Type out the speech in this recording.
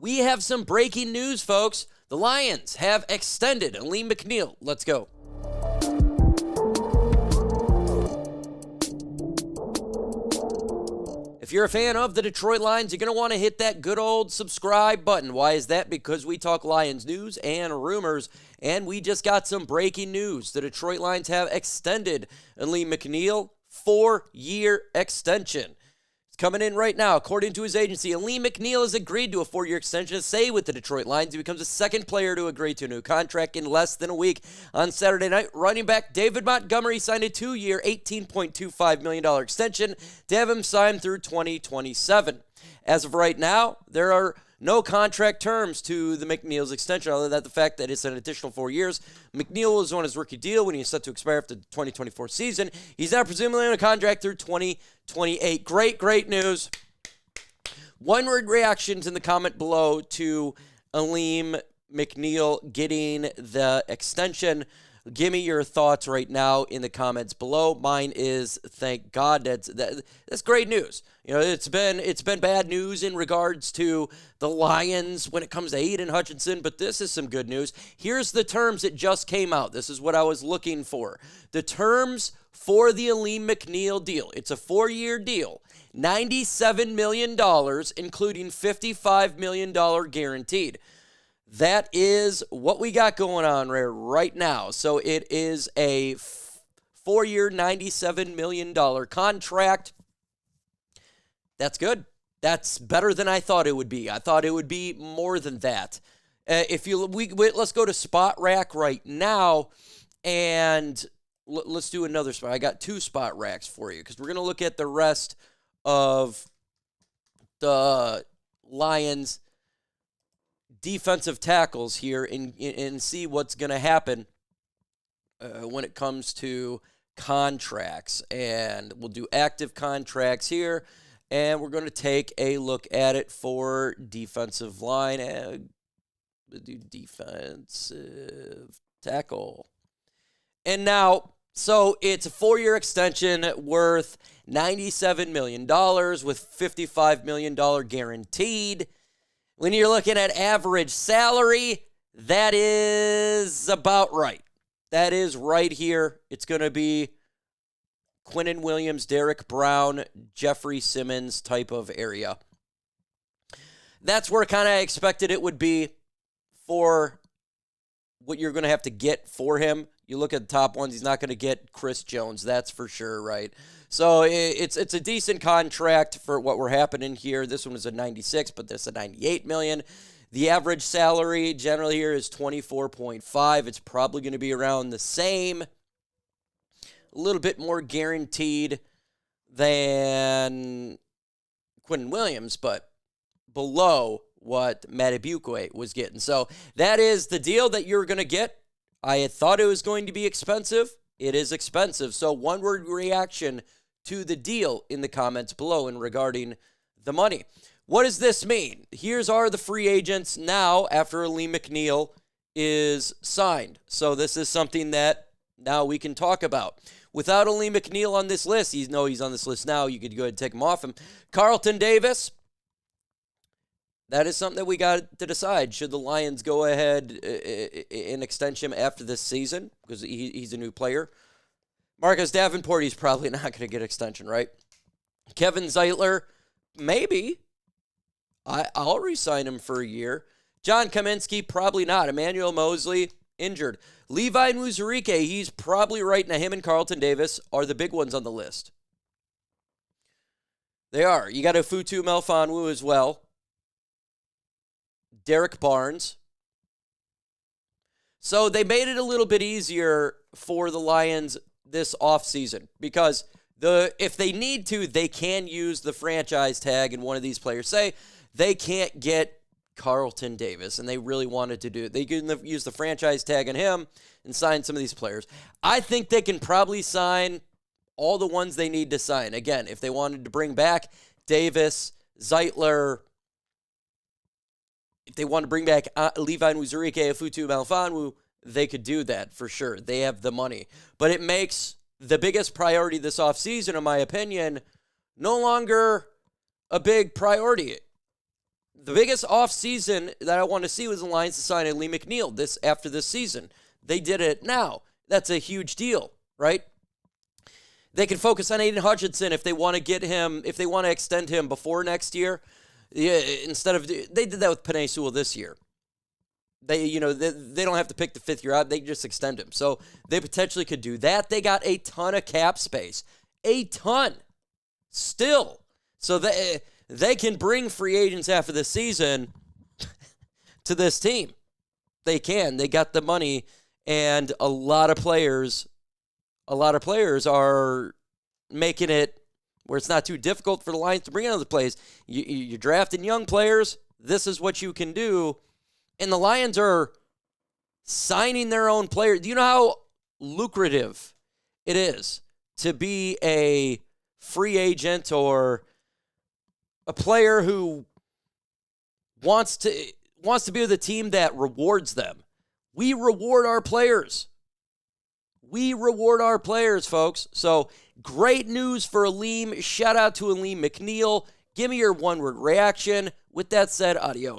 We have some breaking news, folks. The Lions have extended Alim McNeill. Let's go. If you're a fan of the Detroit Lions, you're going to want to hit that good old subscribe button. Why is that? Because we talk Lions news and rumors, and we just got some breaking news. The Detroit Lions have extended Alim McNeill 4-year extension. Coming in right now, according to his agency, Alim McNeill has agreed to a 4-year extension to stay with the Detroit Lions. He becomes the second player to agree to a new contract in less than a week. On Saturday night, running back David Montgomery signed a 2-year, $18.25 million extension to have him signed through 2027. As of right now, there are no contract terms to the McNeill's extension, other than the fact that it's an additional 4 years. McNeill was on his rookie deal when he is set to expire after the 2024 season. He's now presumably on a contract through 2028. Great news. One-word reactions in the comment below to Alim McNeill getting the extension. Give me your thoughts right now in the comments below. Mine is, thank God. That's great news. You know, it's been bad news in regards to the Lions when it comes to Aiden Hutchinson, but this is some good news. Here's the terms that just came out. This is what I was looking for. The terms for the Alim McNeill deal. It's a 4-year deal. $97 million, including $55 million guaranteed. That is what we got going on right now. So it is a 4-year, $97 million contract. That's good. That's better than I thought it would be. I thought it would be more than that. Let's go to Spot Rack right now, and let's do another spot. I got 2 Spot Racks for you because we're going to look at the rest of the Lions defensive tackles here and see what's going to happen when it comes to contracts. And we'll do active contracts here, and we're going to take a look at it for defensive line. We'll do defensive tackle. And now, so it's a 4-year extension worth $97 million with $55 million guaranteed. When you're looking at average salary, that is about right. That is right here. It's going to be Quinnen Williams, Derek Brown, Jeffrey Simmons type of area. That's where kind of I expected it would be for what you're going to have to get for him. You look at the top ones, he's not going to get Chris Jones. That's for sure, right? So it's a decent contract for what we're happening here. This one was a 96, but this is a 98 million. The average salary generally here is 24.5. It's probably going to be around the same. A little bit more guaranteed than Quinnen Williams, but below what Madubuike was getting. So that is the deal that you're going to get. I had thought it was going to be expensive. It is expensive. So one-word reaction to the deal in the comments below and regarding the money. What does this mean? Here's are the free agents now after Alim McNeill is signed. So this is something that now we can talk about. Without Alim McNeill on this list, he's on this list now. You could go ahead and take him off him. Carlton Davis. That is something that we got to decide. Should the Lions go ahead and extend him after this season? Because he's a new player. Marcus Davenport, he's probably not going to get extension, right? Kevin Zeitler, maybe. I'll re-sign him for a year. John Kaminsky, probably not. Emmanuel Mosley, injured. Levi Muzurike, he's probably right. Now, him and Carlton Davis are the big ones on the list. They are. You got Ofutu Melifonwu as well. Derek Barnes. So they made it a little bit easier for the Lions this offseason because if they need to, they can use the franchise tag and one of these players. Say they can't get Carlton Davis, and they really wanted to do it. They can use the franchise tag on him and sign some of these players. I think they can probably sign all the ones they need to sign. Again, if they wanted to bring back Davis, Zeitler, if they want to bring back Levi Muzurike, Ofutu Melifonwu, they could do that for sure. They have the money. But it makes the biggest priority this offseason, in my opinion, no longer a big priority. the biggest offseason that I want to see was the Lions to sign Alim McNeill after this season. They did it now. That's a huge deal, right? They can focus on Aiden Hutchinson if they want to get him, if they want to extend him before next year. Yeah, they did that with Penei Sewell this year. They don't have to pick the 5th year out. They just extend him. So they potentially could do that. They got a ton of cap space. A ton. Still. So they can bring free agents after the season to this team. They can. They got the money, and a lot of players are making it where it's not too difficult for the Lions to bring in other players. You're drafting young players. This is what you can do. And the Lions are signing their own players. Do you know how lucrative it is to be a free agent or a player who wants to be with a team that rewards them? We reward our players. We reward our players, folks. So great news for Alim. Shout out to Alim McNeill. Give me your one-word reaction. With that said, adios.